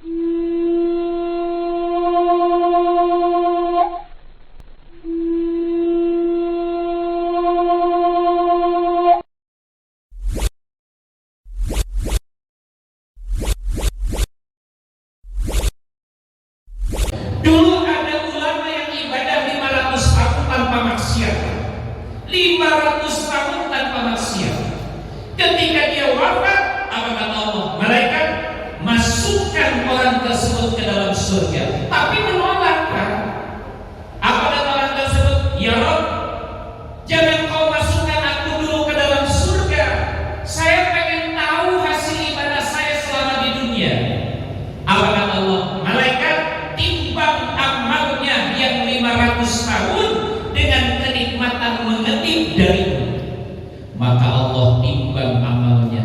Dulu ada ulama yang ibadah 500 tahun tanpa maksiat. 500 tahun tanpa maksiat. Ketika dia wafat, apa kata Allah? Malaikat masukkan orang tersebut ke dalam surga. Tapi menolak, kan? Apa kata orang tersebut? Ya Rabb, jangan kau masukkan aku dulu ke dalam surga. Saya pengen tahu hasil ibadah saya selama di dunia. Apa kata Allah? Malaikat, timbang amalnya yang 500 tahun dengan kenikmatan mengetik darimu. Maka Allah timbang amalnya.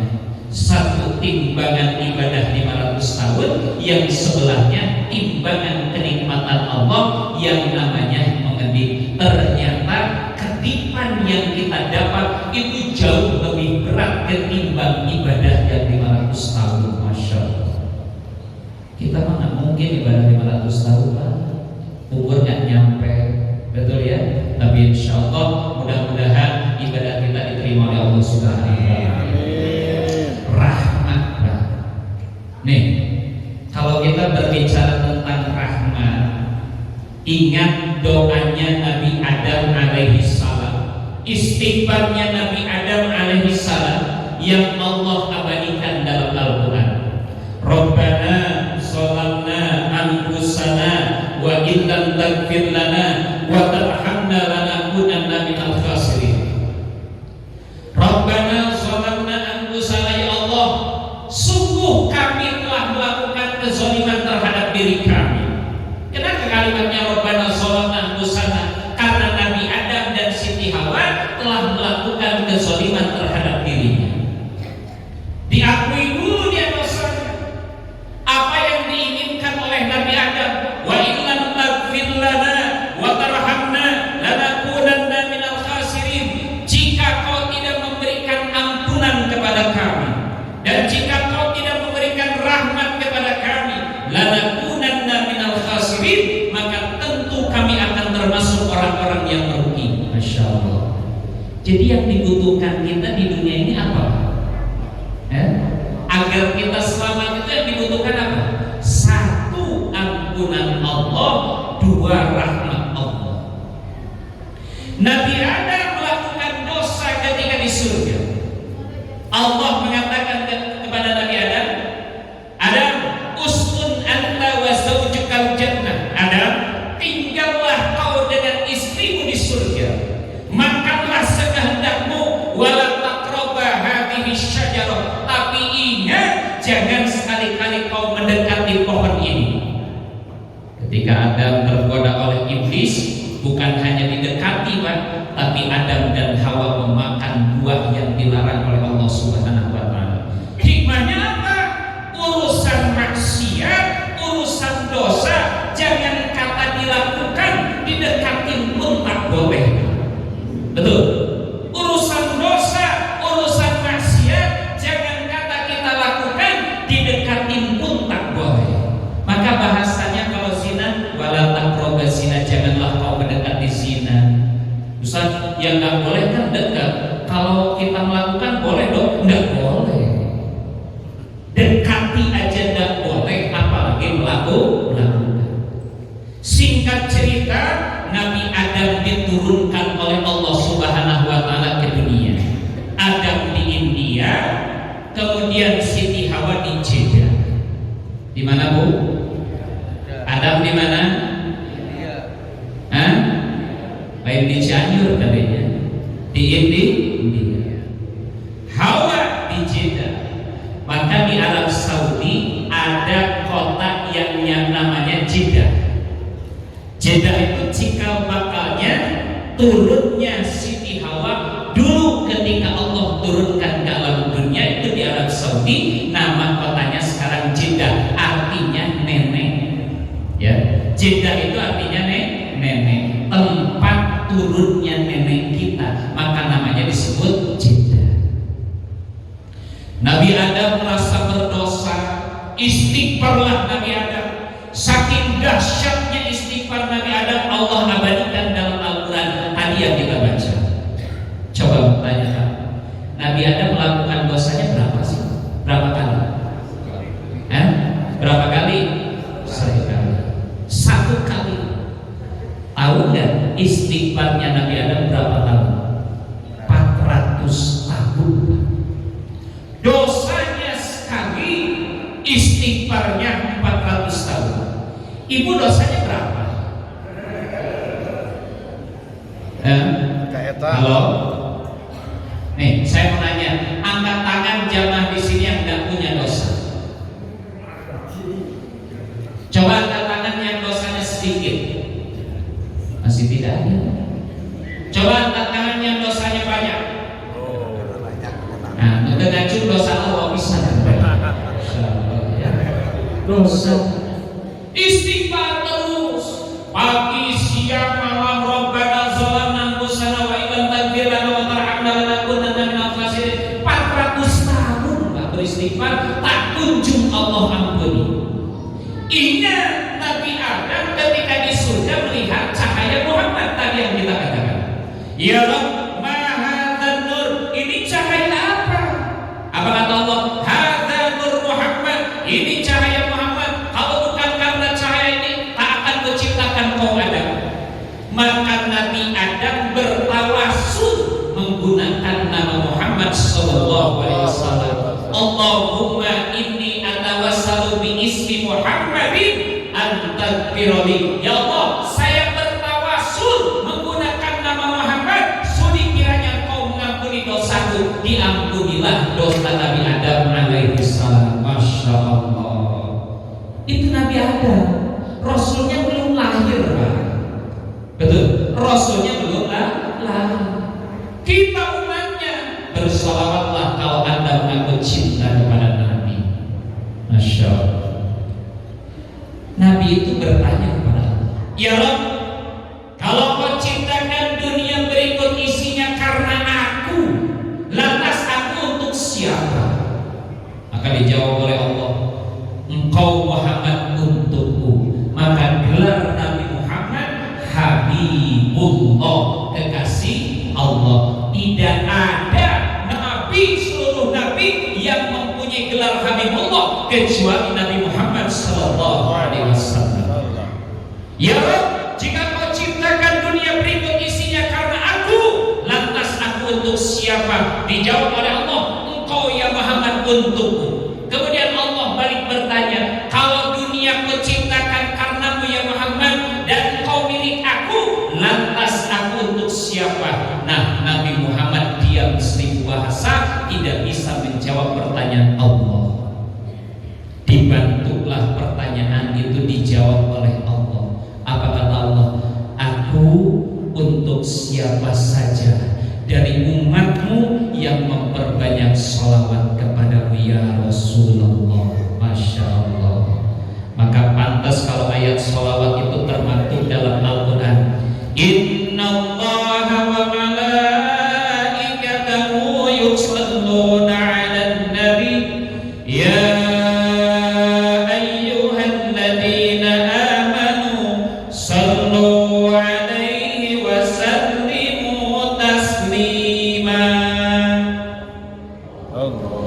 Satu timbangan ibadah 500 tahun, yang sebelahnya timbangan kenikmatan Allah yang namanya mengetik. Ternyata ketipan yang kita dapat itu jauh lebih berat ketimbang ibadah yang 500 tahun. Masya Allah. Kita mah nggak mungkin ibadah 500 tahun, Pak. Umur nggak nyampe, betul ya? Tapi insya Allah mudah-mudahan ibadah kita diterima oleh Allah Subhanahu wa Ta'ala. Rahmat, Pak. Nih, kalau kita berbicara tentang rahmat, ingat doanya Nabi Adam alaihi salam, istighfarnya Nabi Adam alaihi salam yang Allah abadikan dalam Al-Quran. Rabbana zalamna anfusana wa illam taghfir lana wa tarhamna lanakunanna minal khasirin. Rabbana zalamna anfusana, ya Allah, sungguh kami telah melakukan kezaliman terhadap diri kami. Kenapa kalimatnya Rabbana zalamna anfusana? Karena Nabi Adam dan Siti Hawa telah melakukan kezaliman terhadap dirinya. Diakui dulu dia dosanya. Apa yang diinginkan oleh Nabi Adam, wa illam taghfir lana wa tarhamna lanakunanna minal khasirin. Jika kau tidak memberikan ampunan kepada kami, dan jika kau tidak memberikan rahmat kepada kami, lanakunanna minal khasirin, maka tentu kami akan termasuk orang-orang yang merugi. Masya Allah. Jadi yang dibutuhkan kita di dunia ini apa? Agar kita selamat itu yang dibutuhkan apa? Satu, ampunan Allah. Dua, rahmat Allah. Nabi Adam melakukan dosa ketika di surga. Allah mengatakan kepada Nabi Adam, Adam, uskun anta wa zawjukal jannah. Adam, tinggallah kau dengan istrimu di surga. Makanlah sekehendakmu, wala taqraba hadhihi syajarah. Tapi ingat, jangan sekali-kali kau mendekati pohon ini. Ketika Adam tergoda oleh iblis, bukan hanya didekati, Pak, tapi Adam dan Hawa memakan buah yang dilarang oleh Allah Subhanahu wa Ta'ala. Hikmahnya apa? Urusan maksiat, urusan dosa, jangan kata dilakukan, didekatin pun tak boleh. Betul? Urusan dosa, urusan maksiat, jangan kata kita lakukan, didekatin pun tak boleh. Maka bahasanya kalau zina, wala taqrabu zina, janganlah kau mendekati zina. Ustaz, yang nggak boleh kan dekat. Kalau kita melakukan boleh dong? Nggak boleh. Dekati aja nggak boleh, apalagi melakukan. Singkat cerita, Nabi Adam diturunkan oleh Allah Subhanahu wa Ta'ala ke dunia. Adam di India, kemudian Siti Hawa di Jeddah. Di mana, Bu? Adam di mana? Hah? Lain di Cianjur katanya. Di India. Hawa di Jeddah. Maka di Arab Saudi ada kota yang namanya Jeddah. Jeddah itu cikal bakalnya turunnya Siti Hawa dulu ketika Allah turunkan ke alam dunia itu di Arab Saudi. Nama kotanya sekarang Jeddah, artinya nenek. Ya, Jeddah itu artinya nenek, tempat turunnya nenek kita, maka namanya disebut Jeddah. Nabi Adam merasa berdosa, istighfarlah Nabi istighfarnya Nabi Adam berapa tahun? 400 tahun. Dosanya sekali, istighfarnya 400 tahun. Ibu dosanya berapa? Halo? Nih, saya mau nanya, angkat tangan jamaah di sini yang nggak punya dosa. Coba angkat tangan yang dosanya sedikit. Masih tidak ada. Coba angkat tangan yang dosanya banyak. Nah, dengan dosa Allah bisa. Dosa. Istighfar terus. Pagi, siang, malam. Rabbana zalamna anfusana wa illam taghfir lana wa tarhamna lanakunanna minal khasirin. 400 tahun enggak beristighfar, tak kunjung Allah ampuni. Ingat Nabi Adam ketika di surga melihat cahaya Muhammad tadi yang kita katakan. Ya Rabb, ma hadzal nur, ini cahaya apa? Apa kata Allah? Hadzal nur Muhammad, ini cahaya Muhammad. Kalau bukan karena cahaya ini, tak akan kuciptakan kau Adam. Maka Nabi Adam bertawasul menggunakan nama Muhammad sallallahu alaihi wasallam. Allahumma inni atawassalu bi ismi Muhammadin antagfirli. Ya Allah, saya bertawasul menggunakan nama Muhammad, sudi kiranya Engkau mengampuni dosaku. Diampunilah dosa Nabi Adam alaihi salam. Masya Allah. Itu Nabi Adam, Rasulnya belum lahir, Pak. Betul, Rasulnya belum lahir. Kita umatnya bersalawatlah kalau Anda mengaku cinta kepada Nabi. Masya Allah. Nabi itu bertanya kepada Allah, ya Rabb, kalau kau ciptakan dunia berikut isinya karena aku, lantas aku untuk siapa? Maka dijawab oleh Allah, engkau Muhammad untukku. Maka gelar Nabi Muhammad Habibullah, kekasih Allah. Tidak ada nabi, seluruh nabi yang mempunyai gelar Habibullah kecuali Nabi Muhammad sallallahu alaihi wasallam. Ya Rabb, jika kau ciptakan dunia berikut isinya karena aku, lantas aku untuk siapa? Dijawab oleh Allah, engkau ya Muhammad untukku. Kemudian Allah balik bertanya, kalau dunia kau ciptakan karenamu ya Muhammad dan kau milik aku, lantas aku untuk siapa? Nah, Nabi Muhammad diam seribu bahasa, tidak bisa menjawab pertanyaan Allah. Dibantulah pertanyaan itu dijawab oleh Allah. Apa kata Allah? Aku untuk siapa saja dari umatmu yang memperbanyak sholawat kepadamu ya Rasulullah. Masya Allah. Maka pantas kalau ayat sholawat itu termaktub dalam Al-Quran. Inna Allaha wa malaikatahu yusalluna 'alan nabi ya ayyuhalladzina amanu sallu 'alaihi wa sallimu taslima. Allah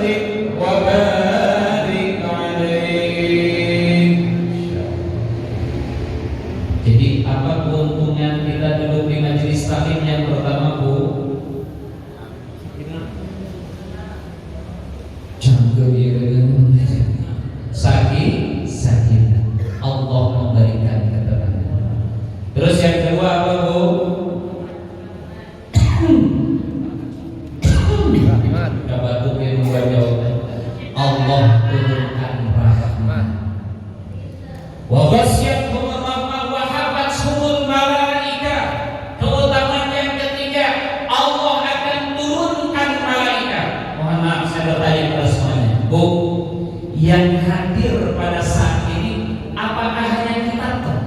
sallim wa barik alaih. Jadi apa keuntungan kita duduk di majelis taklim yang pertama, Bu? Sakit, Allah memberikan ketenangan. Terus yang kedua apa, Bu? Kabatuk yang dua jawaban. Allah turunkan rahmat. Wa ghasyiyatuhum rahmah wa hafathumul malaikah. Keutamaan yang ketiga, Allah akan turunkan malaikat. Mohon maaf saya bertanya kepada semuanya, Bu, yang hadir pada saat ini apakah hanya kita toh?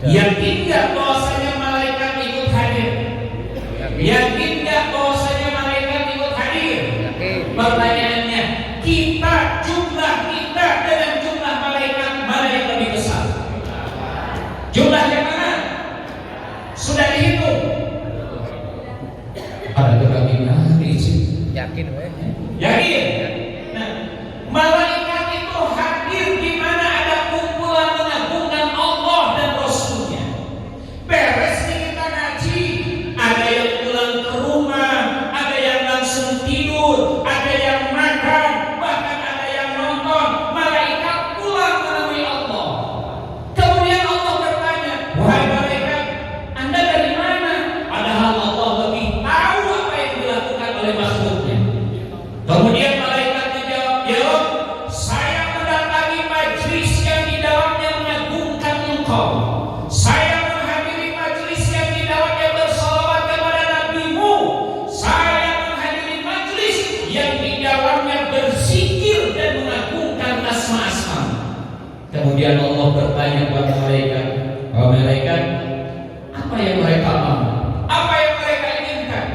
Yakin nggak bahwasanya malaikat ikut hadir? Yakin nggak bahwasanya malaikat ikut hadir? Pertanyaannya, kita, jumlah kita dengan jumlah malaikat mana yang lebih besar? Jumlah yang mana? Sudah dihitung? Ada kebanggaan di sini. Yakin, Yakin? Nah, malaikat itu hadir di mana ada kumpulan mengagungkan Allah dan Rasulnya. Beres nih kita ngaji, ada yang pulang ke rumah, ada yang langsung tidur, ada yang makan, bahkan ada yang nonton. Malaikat pulang menemui Allah. Kemudian Allah bertanya, wahai malaikat, Anda dari mana? Padahal Allah lebih tahu apa yang dilakukan oleh makhluknya. Kemudian malaikat menjawab, ya Rabb, saya mendatangi majlis yang di dalamnya mengagungkan Engkau. Saya menghadiri majlis yang di dalamnya bersalawat kepada Nabi-Mu. Saya menghadiri majlis yang di dalamnya berzikir dan mengagungkan asma-asma. Kemudian Allah bertanya kepada malaikat, oh malaikat, apa yang mereka mau? Apa yang mereka inginkan?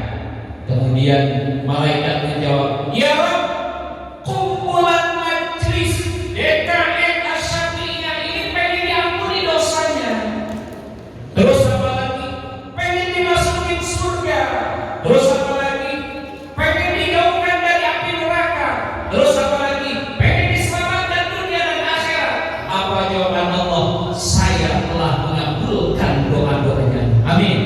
Kemudian malaikat menjawab, ya Rabb, kumpulan majlis DKM Asy-Syafi'iyah ini pengen diampuni dosanya. Terus apa lagi? Pengen dimasukin surga. Terus apa lagi? Pengen dijauhkan dari api neraka. Terus apa lagi? Pengen diselamatkan dunia dan akhirat. Apa jawaban Allah? Saya telah mengabulkan doa-doanya. Amin.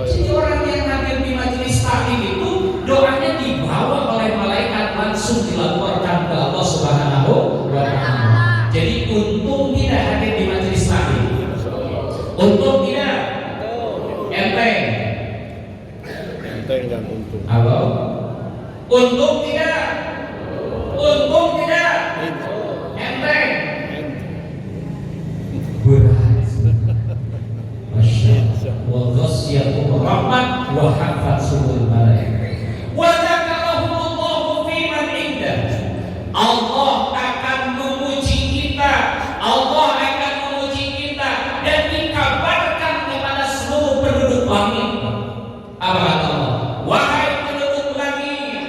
Jadi orang yang hadir di majelis taklim itu doanya dibawa oleh malaikat langsung dilaporkan ke Allah Subhanahu wa Ta'ala. Jadi untung tidak hadir di majelis taklim. Untung tidak? Enteng. Enteng dan untung. Halo? Untung tidak? Untung tidak? Enteng. Berat. Masya Allah. Wa ghasyiyatuhum rahmah wa hafathumul malaikah. Wa dzakarahumullahu fi man indah. Allah akan memuji kita. Allah akan memuji kita dan dikabarkan kepada seluruh penduduk langit. Apa kata Allah? Wahai penduduk langit,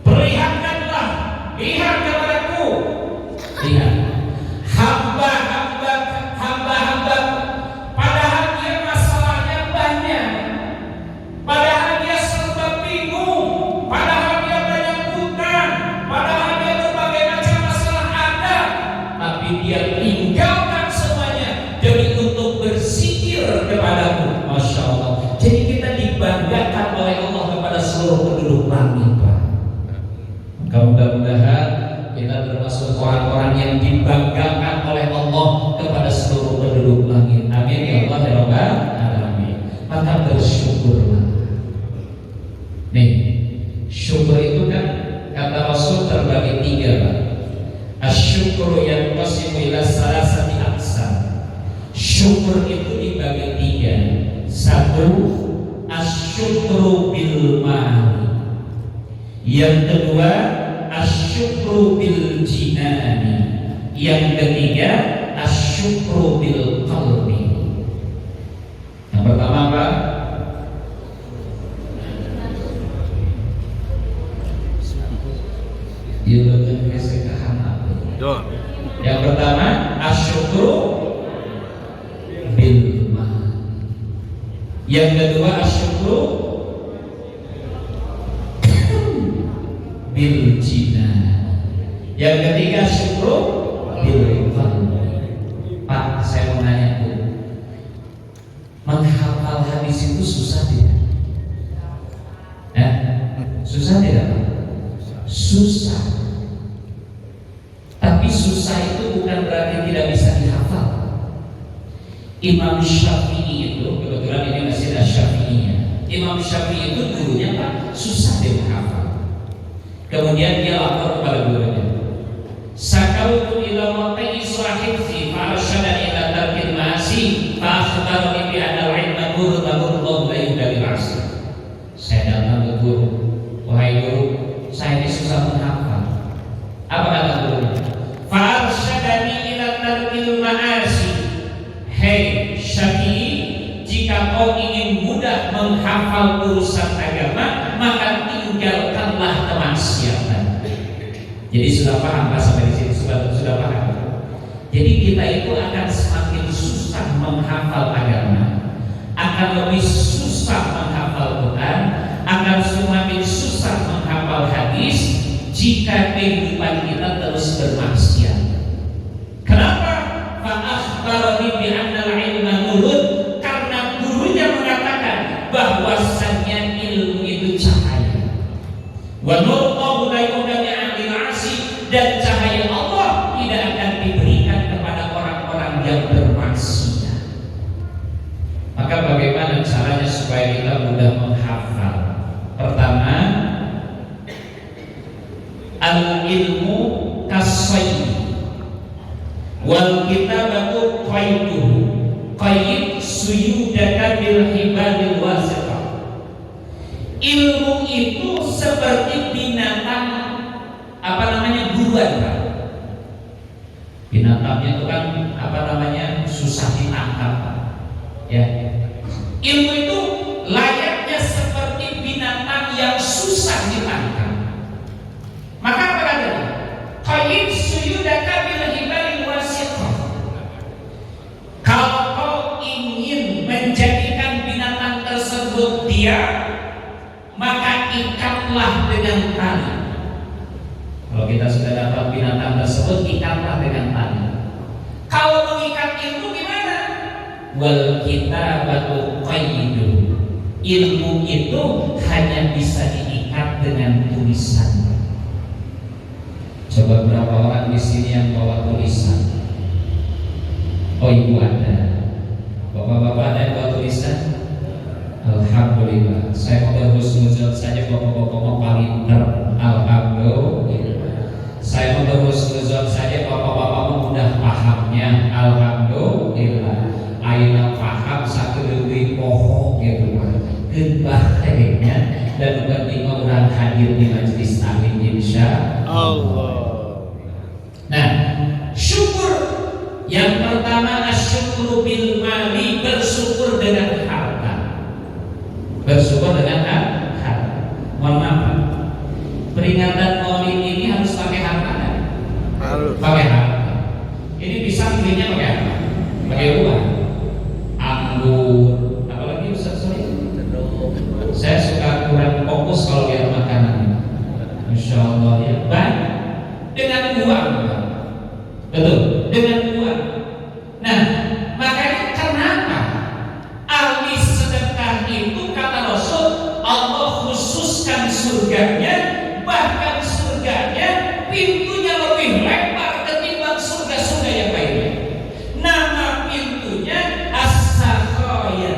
perlihatkanlah, lihat kepadaku. Lihat. Hamba-hamba, padahal dia masalahnya banyak, padahal dia serba bingung, padahal dia banyak hutang, padahal dia berbagai macam masalah ada, tapi dia tinggalkan semuanya demi untuk berzikir kepadaku. Masya Allah. Jadi kita dibanggakan oleh Allah kepada seluruh penduduk langit, Pak. Maka mudah-mudahan kita termasuk orang-orang yang dibanggakan oleh Allah kepada seluruh penduduk langit. Amin ya Allah ya Rabbal alamin. Maka bersyukurlah. Nih, syukur itu kan kata Rasul terbagi tiga, Pak. Asyukru yanqasimu ila salasati aqsam. Syukur itu dibagi tiga. Satu, asyukru bil mali. Yang kedua, asyukru bil jinani. Yang ketiga, asyukru bil qalbi. Yang pertama apa? Yang pertama, asyukru bil mali. Yang kedua, asyukru bil jinan. Yang ketiga syukru bil qalbi. Pak, saya mau nanya Bu, menghafal hadis itu susah tidak? Susah tidak Pak? Susah. Tapi susah itu bukan berarti tidak bisa dihafal. Imam Syafi'i itu, kebetulan ini masih ada Syafi'inya. Imam Syafi'i itu gurunya Pak, susah dia menghafal. Kemudian dia lapor kepada gurunya. Sakautu ila waqi'i sahibzi fa'arsyadani ila tarkil ma'asi fa'akhbarani bi anna al-'ilma nurun la yuhdal ma'asi. Saya datang ke guru, wahai guru, saya ini susah menghafal. Apa kata gurunya? Fa'arsyadani ila tarkil ma'asi. Hei Syafi'i, jika kau ingin mudah menghafal urusan agama, maka tinggalkanlah kemaksiatan. Jadi sudah paham Pak sampai di sini? Sudah paham. Jadi kita itu akan semakin susah menghafal agama, akan lebih susah menghafal Quran, akan semakin susah menghafal hadis jika kehidupan kita terus bermaksiat. Kenapa? Fa'akhbarani bi anna al-'ilma nurun, karena gurunya mengatakan bahwasannya ilmu itu cahaya. Wa nurullahu la yuhdani 'alil 'asi, dan cahaya Allah tidak akan diberikan kepada orang-orang yang bermaksiat. Maka bagaimana caranya supaya kita mudah menghafal? Pertama, al-ilmu kas-sayyi wal kitabatu qayduhu qayyid suyudaka bil hibalil wasiqah. Ilmu itu seperti binatang buruan Pak. Binatangnya itu kan susah ditangkap Pak. Ya. Ilmu itu layaknya seperti binatang yang susah ditangkap. Maka apa katanya? Qayyid suyudaka bil hibalil wasiqah. Kalau kau ingin menjadikan binatang tersebut diam, maka ikatlah dengan tali. Kalau kita sudah dapat binatang tersebut, ikatlah dengan tali. Kalau mengikat ilmu gimana? Wal kitabatu qayyidu. Ilmu itu hanya bisa diikat dengan tulisan. Coba berapa orang di sini yang bawa tulisan? Oh, ibu ada, bapak-bapak ada yang bawa tulisan? Alhamdulillah. Saya mau berhusnuzon saja bapak-bapak palinter. Alhamdulillah. Saya mau berhusnuzon saja bapak-bapak mudah pahamnya. Alhamdulillah. Aina paham satu lebih pohon gitu Pak. Kebahagiaannya dan berarti orang hadir di majelis taklim insya Allah. Nah, syukur yang pertama asyukru bil mali, bersyukur dengan harta. Bersyukur dengan harta. Mohon maaf, peringatan Maulid ini harus pakai harta kan? Harus. Pakai harta. Ini bisa belinya pakai apa? Pakai uang, anggur, apalagi Ustaz sorry. Saya suka kurang fokus kalau lihat makanan. Insya Allah ya baik. Dengan uang, betul, dengan uang. Nah, makanya kenapa ahli sedekah itu kata Rasul, Allah khususkan surganya, bahkan surganya pintunya lebih lebar ketimbang surga-surga yang lainnya. Nama pintunya As-Sakhaya.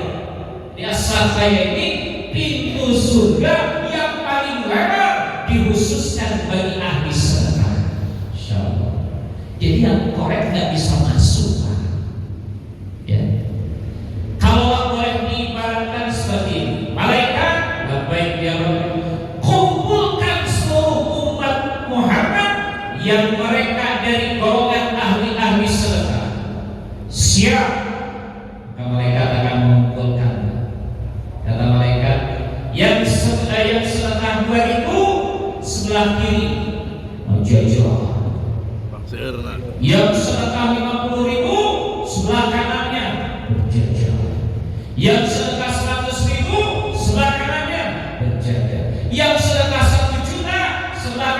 Di As-Sakhaya ini pintu surga yang paling lebar dikhususkan bagi ahli sedekah. Insyaallah. Jadi yang korek nggak bisa masuk Pak. Ya. Kalau boleh diibaratkan seperti ini, malaikat labbaik ya Rabbi, kumpulkan seluruh umat Muhammad yang mereka dari golongan ahli-ahli sedekah. Siap. Maka malaikat akan mengumpulkan. Kata malaikat, yang sedekah 2000 sebelah kiri menjajah. Yang sedekah 50.000 sebelah kanannya berjajar. Yang sedekah 100.000 sebelah kanannya berjajar. Yang sedekah 1 juta sebelah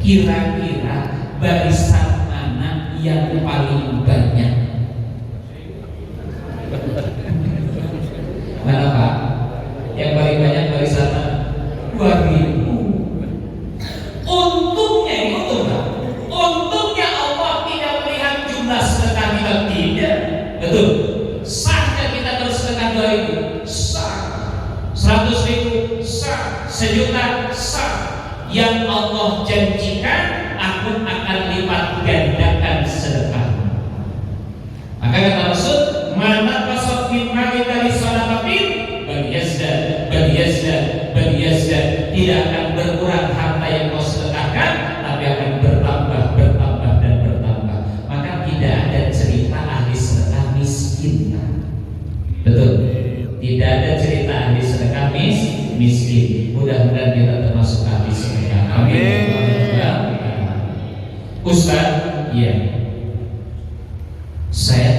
Kira-kira barisan mana yang paling banyak? Mana Pak? Yang paling banyak barisan mana? 2000. Untungnya itu Pak. Untungnya Allah tidak melihat jumlah sedekah kita, tidak. Betul. Sahnya kita terus sedekah 2000, sah. 100.000, sah. 1.000.000, sah. Yang Allah janjikan, aku akan lipat gandakan sedekah. Maka kata Rasul, mana pasal mali dari sadaqatin bal yazda, tidak akan berkurang harta yang kau sedekahkan, tapi akan bertambah dan bertambah. Maka tidak ada cerita ahli sedekah miskin. Betul. Tidak ada cerita ahli sedekah miskin. Mudah-mudahan kita termasuk ahli sedekah. Amin. Ustaz, iya. Saya